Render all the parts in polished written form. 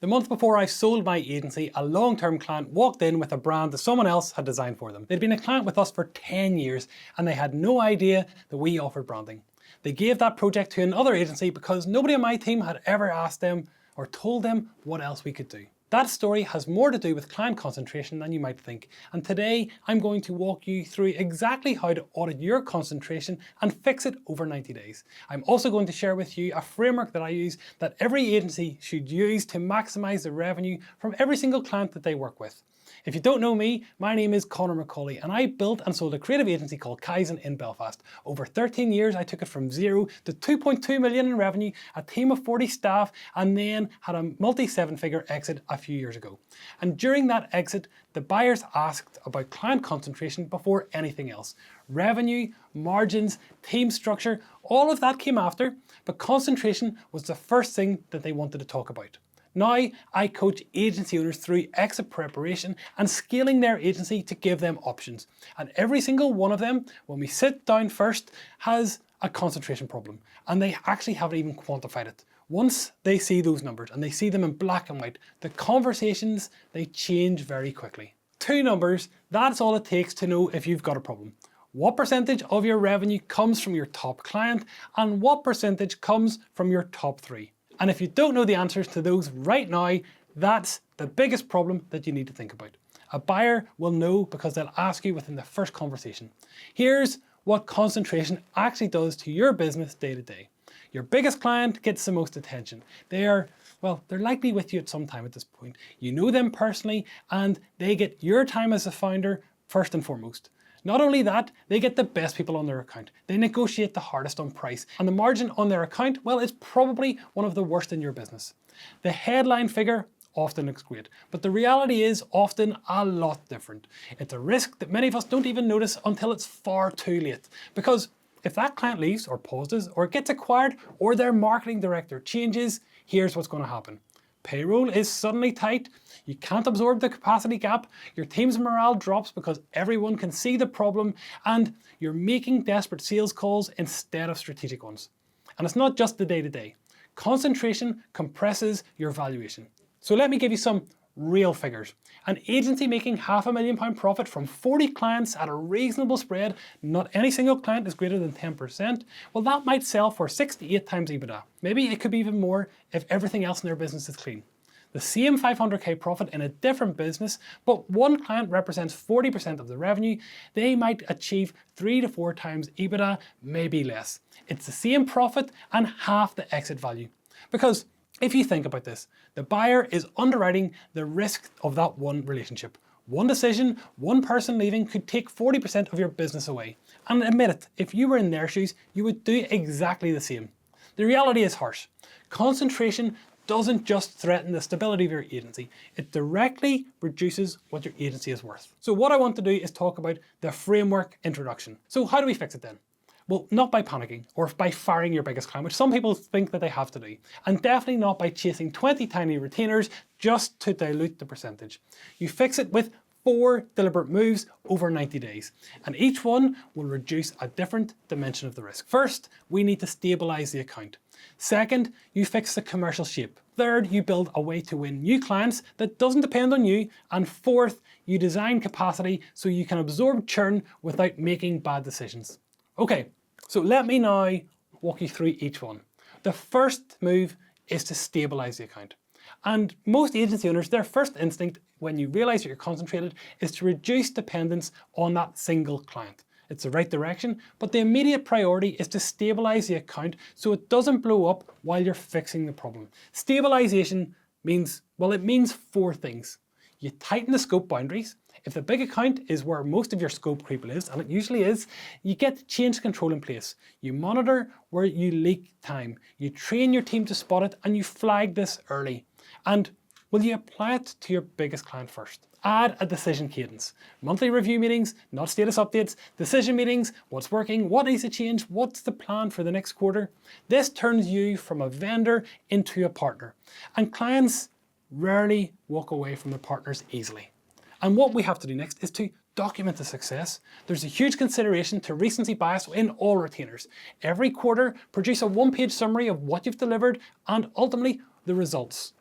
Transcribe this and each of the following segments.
The month before I sold my agency, a long-term client walked in with a brand that someone else had designed for them. They'd been a client with us for 10 years and they had no idea that we offered branding. They gave that project to another agency because nobody on my team had ever asked them or told them what else we could do. That story has more to do with client concentration than you might think, and today I'm going to walk you through exactly how to audit your concentration and fix it over 90 days. I'm also going to share with you a framework that I use that every agency should use to maximize the revenue from every single client that they work with. If you don't know me, my name is Connor McCauley and I built and sold a creative agency called Kaizen in Belfast. Over 13 years I took it from 0 to 2.2 million in revenue, a team of 40 staff, and then had a multi-7-figure exit a few years ago. And during that exit, the buyers asked about client concentration before anything else. Revenue, margins, team structure, all of that came after, but concentration was the first thing that they wanted to talk about. Now, I coach agency owners through exit preparation and scaling their agency to give them options. And every single one of them, when we sit down first, has a concentration problem. And they actually haven't even quantified it. Once they see those numbers and they see them in black and white, the conversations, they change very quickly. 2 numbers, that's all it takes to know if you've got a problem. What percentage of your revenue comes from your top client and what percentage comes from your top 3? And if you don't know the answers to those right now, that's the biggest problem that you need to think about. A buyer will know because they'll ask you within the first conversation. Here's what concentration actually does to your business day to day. Your biggest client gets the most attention. They're likely with you at some time at this point. You know them personally and they get your time as a founder first and foremost. Not only that, they get the best people on their account. They negotiate the hardest on price. And the margin on their account, well, it's probably one of the worst in your business. The headline figure often looks great, but the reality is often a lot different. It's a risk that many of us don't even notice until it's far too late. Because if that client leaves or pauses or gets acquired or their marketing director changes, here's what's going to happen. Payroll is suddenly tight, you can't absorb the capacity gap, your team's morale drops because everyone can see the problem, and you're making desperate sales calls instead of strategic ones. And it's not just the day-to-day. Concentration compresses your valuation. So let me give you some real figures. An agency making £500,000 profit from 40 clients at a reasonable spread, not any single client is greater than 10%, well that might sell for 6 to 8 times EBITDA. Maybe it could be even more if everything else in their business is clean. The same 500k profit in a different business, but one client represents 40% of the revenue, they might achieve 3 to 4 times EBITDA, maybe less. It's the same profit and half the exit value. Because if you think about this, the buyer is underwriting the risk of that one relationship. One decision, one person leaving could take 40% of your business away. And admit it, if you were in their shoes, you would do exactly the same. The reality is harsh. Concentration doesn't just threaten the stability of your agency, it directly reduces what your agency is worth. So what I want to do is talk about the framework introduction. So how do we fix it then? Well, not by panicking or by firing your biggest client, which some people think that they have to do. And definitely not by chasing 20 tiny retainers just to dilute the percentage. You fix it with 4 deliberate moves over 90 days. And each one will reduce a different dimension of the risk. First, we need to stabilize the account. Second, you fix the commercial shape. Third, you build a way to win new clients that doesn't depend on you. And fourth, you design capacity so you can absorb churn without making bad decisions. Okay, so let me now walk you through each one. The first move is to stabilize the account. And most agency owners, their first instinct when you realize that you're concentrated is to reduce dependence on that single client. It's the right direction, but the immediate priority is to stabilize the account so it doesn't blow up while you're fixing the problem. Stabilization means, well, it means 4 things. You tighten the scope boundaries. If the big account is where most of your scope creep is, and it usually is, you get change control in place. You monitor where you leak time. You train your team to spot it and you flag this early. And will you apply it to your biggest client first? Add a decision cadence. Monthly review meetings, not status updates, decision meetings, what's working, what needs to change, what's the plan for the next quarter. This turns you from a vendor into a partner. And clients rarely walk away from their partners easily. And what we have to do next is to document the success. There's a huge consideration to recency bias in all retainers. Every quarter, produce a 1-page summary of what you've delivered and ultimately the results.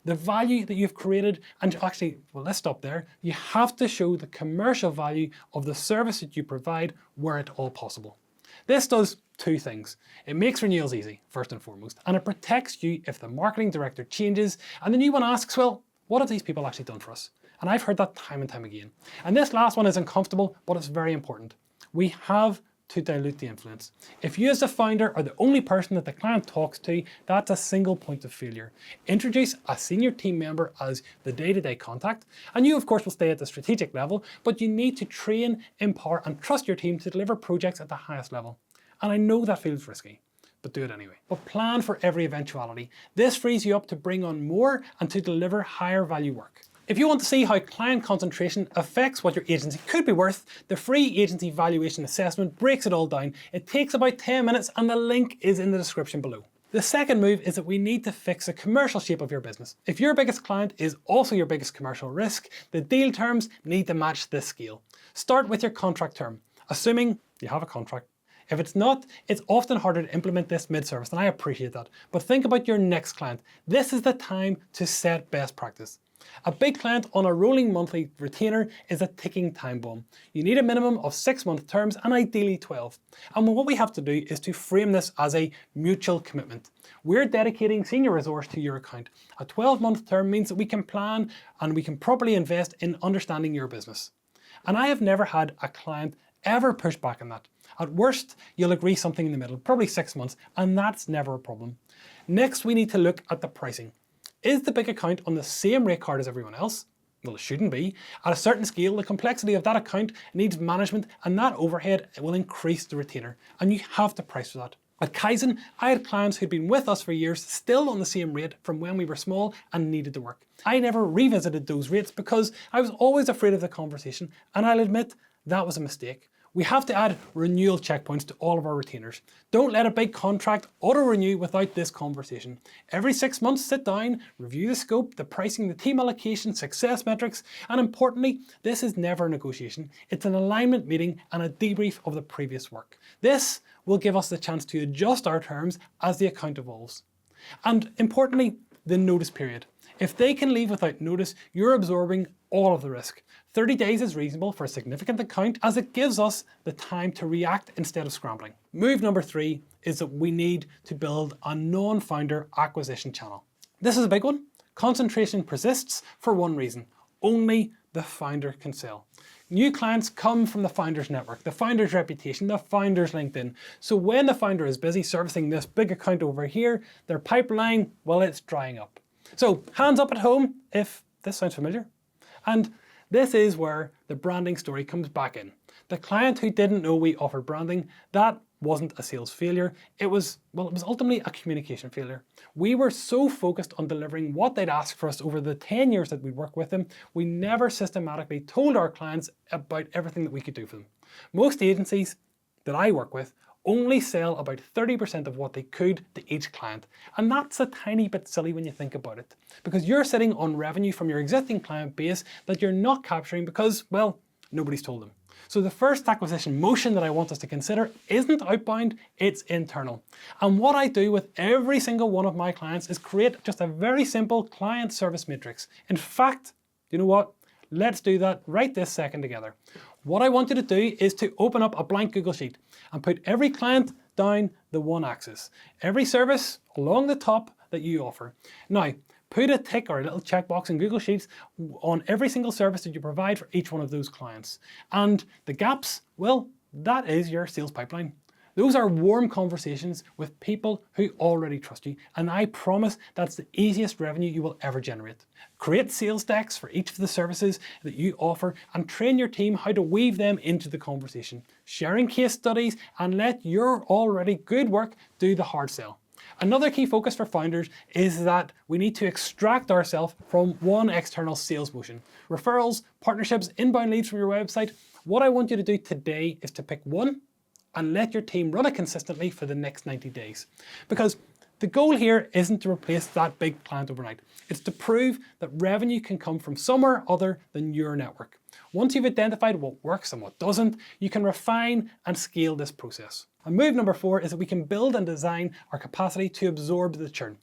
the value that you've created, and actually, well, let's stop there. You have to show the commercial value of the service that you provide where at all possible. This does two things. It makes renewals easy, first and foremost, and it protects you if the marketing director changes and the new one asks, well, what have these people actually done for us? And I've heard that time and time again. And this last one is uncomfortable, but it's very important. We have to dilute the influence. If you as the founder are the only person that the client talks to, that's a single point of failure. Introduce a senior team member as the day-to-day contact, and you of course will stay at the strategic level, but you need to train, empower and trust your team to deliver projects at the highest level. And I know that feels risky, but do it anyway. But plan for every eventuality. This frees you up to bring on more and to deliver higher value work. If you want to see how client concentration affects what your agency could be worth, the free agency valuation assessment breaks it all down. It takes about 10 minutes and the link is in the description below. The second move is that we need to fix the commercial shape of your business. If your biggest client is also your biggest commercial risk, the deal terms need to match this scale. Start with your contract term, assuming you have a contract. If it's not, it's often harder to implement this mid-service, and I appreciate that. But think about your next client. This is the time to set best practice. A big client on a rolling monthly retainer is a ticking time bomb. You need a minimum of 6-month terms and ideally 12. And what we have to do is to frame this as a mutual commitment. We're dedicating senior resource to your account. A 12-month term means that we can plan and we can properly invest in understanding your business. And I have never had a client ever push back on that. At worst, you'll agree something in the middle, probably 6 months, and that's never a problem. Next, we need to look at the pricing. Is the big account on the same rate card as everyone else? Well, it shouldn't be. At a certain scale, the complexity of that account needs management, and that overhead will increase the retainer, and you have to price for that. At Kaizen, I had clients who'd been with us for years, still on the same rate from when we were small and needed to work. I never revisited those rates because I was always afraid of the conversation, and I'll admit that was a mistake. We have to add renewal checkpoints to all of our retainers. Don't let a big contract auto-renew without this conversation. Every 6 months, sit down, review the scope, the pricing, the team allocation, success metrics, and importantly, this is never a negotiation. It's an alignment meeting and a debrief of the previous work. This will give us the chance to adjust our terms as the account evolves. And importantly, the notice period. If they can leave without notice, you're absorbing all of the risk. 30 days is reasonable for a significant account as it gives us the time to react instead of scrambling. Move number 3 is that we need to build a non-founder acquisition channel. This is a big one. Concentration persists for one reason. Only the founder can sell. New clients come from the founder's network, the founder's reputation, the founder's LinkedIn. So when the founder is busy servicing this big account over here, their pipeline, well, it's drying up. So hands up at home if this sounds familiar. And this is where the branding story comes back in. The client who didn't know we offered branding, that wasn't a sales failure. It was ultimately a communication failure. We were so focused on delivering what they'd asked for us over the 10 years that we'd worked with them, we never systematically told our clients about everything that we could do for them. Most agencies that I work with only sell about 30% of what they could to each client. And that's a tiny bit silly when you think about it, because you're sitting on revenue from your existing client base that you're not capturing because, well, nobody's told them. So the first acquisition motion that I want us to consider isn't outbound, it's internal. And what I do with every single one of my clients is create just a very simple client service matrix. In fact, you know what? Let's do that right this second together. What I want you to do is to open up a blank Google Sheet and put every client down the one axis, every service along the top that you offer. Now, put a tick or a little checkbox in Google Sheets on every single service that you provide for each one of those clients. And the gaps, well, that is your sales pipeline. Those are warm conversations with people who already trust you, and I promise that's the easiest revenue you will ever generate. Create sales decks for each of the services that you offer and train your team how to weave them into the conversation, sharing case studies, and let your already good work do the hard sell. Another key focus for founders is that we need to extract ourselves from one external sales motion. Referrals, partnerships, inbound leads from your website. What I want you to do today is to pick one and let your team run it consistently for the next 90 days. Because the goal here isn't to replace that big client overnight. It's to prove that revenue can come from somewhere other than your network. Once you've identified what works and what doesn't, you can refine and scale this process. And move number 4 is that we can build and design our capacity to absorb the churn.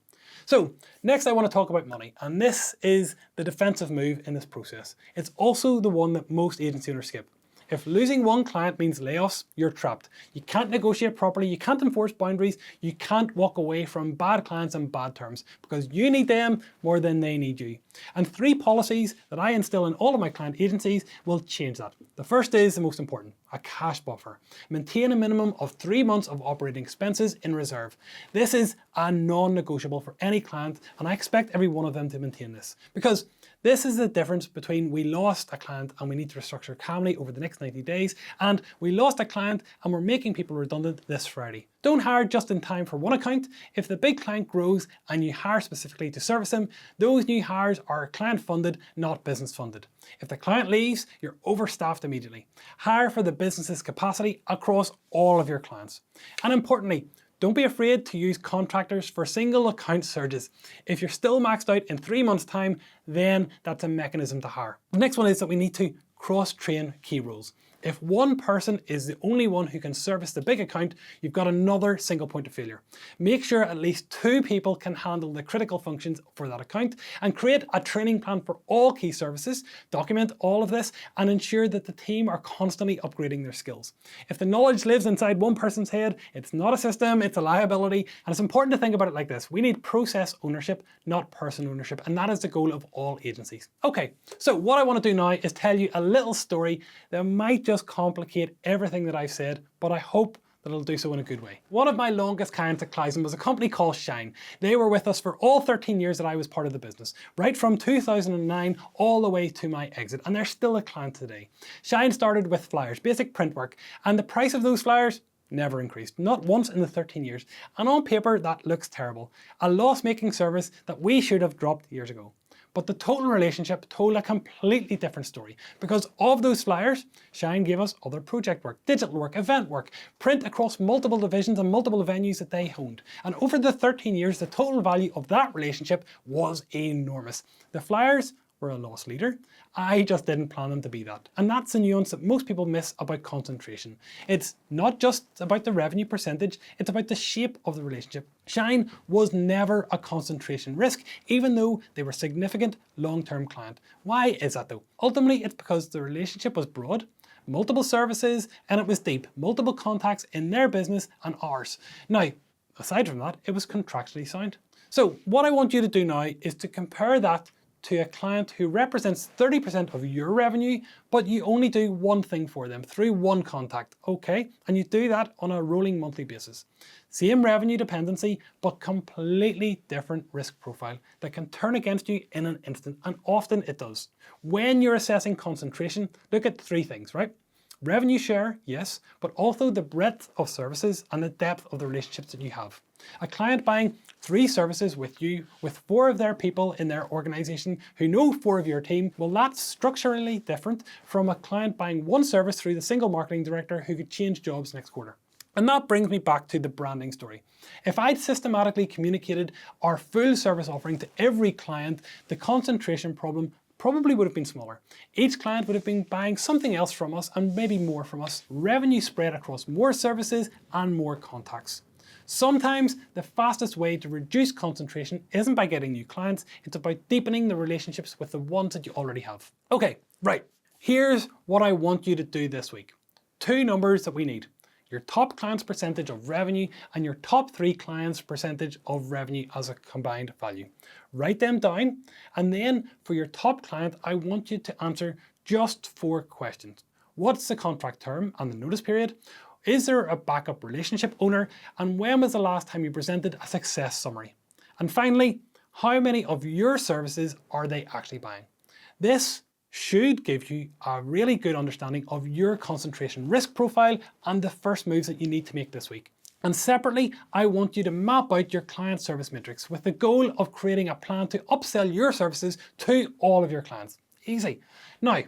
So next I want to talk about money, and this is the defensive move in this process. It's also the one that most agency owners skip. If losing one client means layoffs, you're trapped. You can't negotiate properly, you can't enforce boundaries, you can't walk away from bad clients on bad terms because you need them more than they need you. And 3 policies that I instill in all of my client agencies will change that. The first is the most important, a cash buffer. Maintain a minimum of 3 months of operating expenses in reserve. This is a non-negotiable for any client, and I expect every one of them to maintain this because this is the difference between we lost a client and we need to restructure calmly over the next 90 days, and we lost a client and we're making people redundant this Friday. Don't hire just in time for one account. If the big client grows and you hire specifically to service them, those new hires are client funded, not business funded. If the client leaves, you're overstaffed immediately. Hire for the business's capacity across all of your clients. And importantly, don't be afraid to use contractors for single account surges. If you're still maxed out in 3 months' time, then that's a mechanism to hire. The next one is that we need to cross-train key roles. If one person is the only one who can service the big account, you've got another single point of failure. Make sure at least 2 people can handle the critical functions for that account and create a training plan for all key services, document all of this, and ensure that the team are constantly upgrading their skills. If the knowledge lives inside one person's head, it's not a system, it's a liability, and it's important to think about it like this. We need process ownership, not person ownership, and that is the goal of all agencies. Okay, so what I want to do now is tell you a little story that might just complicate everything that I've said, but I hope that it'll do so in a good way. One of my longest clients at Kleisen was a company called Shine. They were with us for all 13 years that I was part of the business, right from 2009 all the way to my exit, and they're still a client today. Shine started with flyers, basic print work, and the price of those flyers never increased, not once in the 13 years. And on paper, that looks terrible. A loss-making service that we should have dropped years ago. But the total relationship told a completely different story. Because of those flyers, Shine gave us other project work, digital work, event work, print across multiple divisions and multiple venues that they owned. And over the 13 years, the total value of that relationship was enormous. The flyers were a loss leader. I just didn't plan them to be that. And that's a nuance that most people miss about concentration. It's not just about the revenue percentage, it's about the shape of the relationship. Shine was never a concentration risk, even though they were a significant long-term client. Why is that though? Ultimately, it's because the relationship was broad, multiple services, and it was deep, multiple contacts in their business and ours. Now, aside from that, it was contractually signed. So what I want you to do now is to compare that to a client who represents 30% of your revenue, but you only do one thing for them through one contact, okay? And you do that on a rolling monthly basis. Same revenue dependency, but completely different risk profile that can turn against you in an instant, and often it does. When you're assessing concentration, look at 3 things, right? Revenue share, yes, but also the breadth of services and the depth of the relationships that you have. A client buying 3 services with you, with 4 of their people in their organization who know 4 of your team, well, that's structurally different from a client buying 1 service through the single marketing director who could change jobs next quarter. And that brings me back to the branding story. If I'd systematically communicated our full service offering to every client, the concentration problem probably would have been smaller. Each client would have been buying something else from us and maybe more from us. Revenue spread across more services and more contacts. Sometimes the fastest way to reduce concentration isn't by getting new clients, it's about deepening the relationships with the ones that you already have. Okay, right. Here's what I want you to do this week. 2 numbers that we need. Your top clients' percentage of revenue and your top 3 clients' percentage of revenue as a combined value. Write them down, and then for your top client, I want you to answer just 4 questions. What's the contract term and the notice period? Is there a backup relationship owner? And when was the last time you presented a success summary? And finally, how many of your services are they actually buying? This should give you a really good understanding of your concentration risk profile and the first moves that you need to make this week. And separately, I want you to map out your client service matrix with the goal of creating a plan to upsell your services to all of your clients. Easy. Now,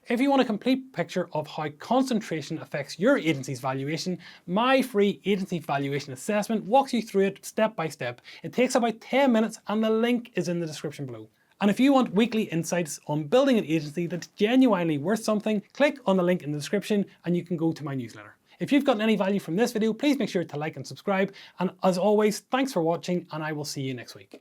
if you want a complete picture of how concentration affects your agency's valuation, my free agency valuation assessment walks you through it step by step. It takes about 10 minutes and the link is in the description below. And if you want weekly insights on building an agency that's genuinely worth something, click on the link in the description and you can go to my newsletter. If you've gotten any value from this video, please make sure to like and subscribe. And as always, thanks for watching and I will see you next week.